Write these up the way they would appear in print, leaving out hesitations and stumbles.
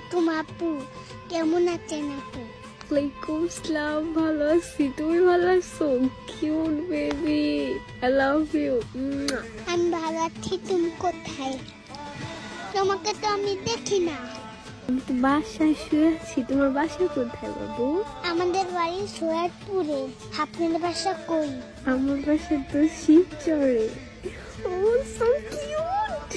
আলাইকুম আপু, কেমন আছেন আপু? ওয়ালাইকুম আসসালাম, ভালো আছি। তুমি ভালো আছো? Cute baby, I love you. আমি ভালো আছি, তুমি কোথায়? তোমাকে তো আমি দেখি না। আমি তো বাসায় শুয়ে আছি। তোমার বাসা কোথায় বাবু? আমাদের বাড়ি সৈয়দপুরে। আপনাদের বাসা কই? আমার বাসা তো শিবচরে। ও সো কিউট।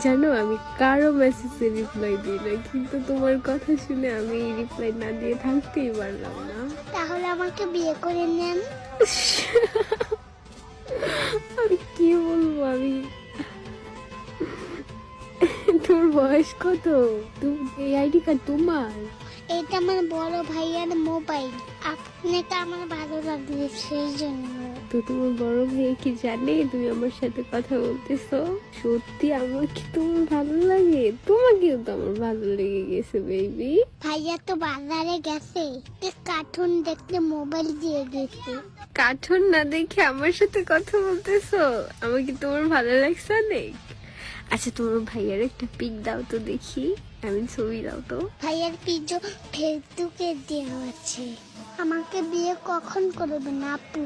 জানো আমি কারো মেসেজে রিপ্লাই দিই না, কিন্তু তোমার কথা শুনে আমি রিপ্লাই না দিয়ে থাকতেই পারলাম না। তাহলে আমাকে বিয়ে করে নেন। আমি কি বলবো, আমি তোর বয়স কত? এই আইডি কার্ড তোমার? এটা আমার বড় ভাইয়ার মোবাইল। আপনাকে আমার ভালো লাগবে সেই জন্য। তো তোমার বড় ভাই কি জানে তুমি আমার সাথে কথা বলতেছো? সত্যি আমার কি তোমার ভালো লাগে? তোমাকেও তো আমার ভালো লেগে গেছে বেবি। ভাইয়া তো বাজারে গেছে, কার্টুন দেখতে মোবাইল দিয়ে গেছে। কার্টুন না দেখে আমার সাথে কথা বলতেছো? আমার কি তোমার ভালো লাগছে অনেক? আচ্ছা তোমার ভাইয়ার একটা পিক দাও তো দেখি, আমি ছবি দাও তো। ভাইয়ার পিজো ফেসবুকে দেওয়া আছে। আমাকে বিয়ে কখন করবেন আপু?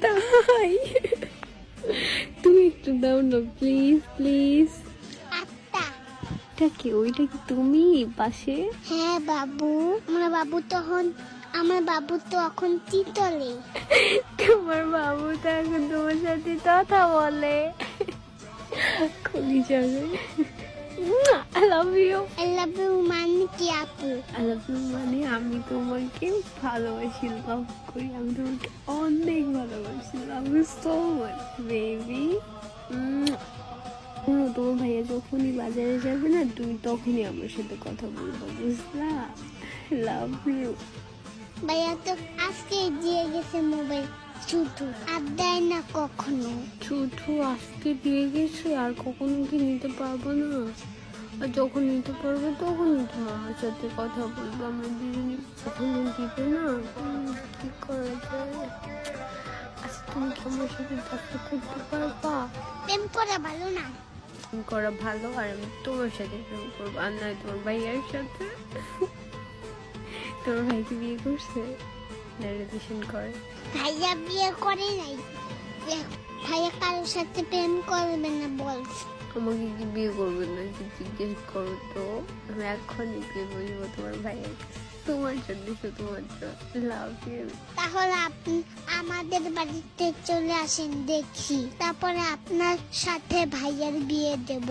তাই তুমি একটু দাও না প্লিজ প্লিজ। আত্মা। এটা কি? ওইটা কি তুমি পাশে? হ্যাঁ বাবু, আমার বাবু তো এখন তিতলে। তোমার বাবু তো এখন তোমার সাথে কথা বলে। খুলি যাবে। I love you. I love you মানে কি আপু? আই লাভ ইউ মানে আমি তোমাকে ভালোবাসি, লাভ করি। আমি তোমাকে অনেক ভালোবাসি। Love you so much baby. তোমার ভাইয়া যখনই বাজারে যাবে না, তুমি তখনই আমার সাথে কথা বলবো, বুঝলা? Love you. ভাইয়া তো আজকে দিয়ে গেছে মোবাইল, শুধু আর দেয় না কখনো। ছুটু আজকে দিয়ে গেছে, আর কখনো কি নিতে পারবো না? আর যখন নিতে পারবো তখনই তো আমার সাথে কথা বলবো। আমরা দুজনে কখনো দিবে না। কি করা যায়? আচ্ছা তুমি কি আমার সাথে দেখা করতে পারবা? প্রেম করা ভালো না। প্রেম করা ভালো, আর আমি তোমার সাথে প্রেম করবো, আর নয় তোমার ভাইয়ের সাথে। তোমার ভাইকে বিয়ে করছে না রিলেশন করে? ভাইয়া বিয়ে করে নাই। ভাইয়া কারোর সাথে প্রেম করবে না বলছে। আমাকে কি বিয়ে করবে না কি জিজ্ঞেস করো তো? আমি এখনই বিয়ে বলবো তোমার ভাইয়ের কাছে। তোমার জন্য, শুধুমাত্র। Love you. তাহলে আপনি আমাদের বাড়িতে চলে আসেন, দেখি তারপরে আপনার সাথে ভাইয়ার বিয়ে দেব।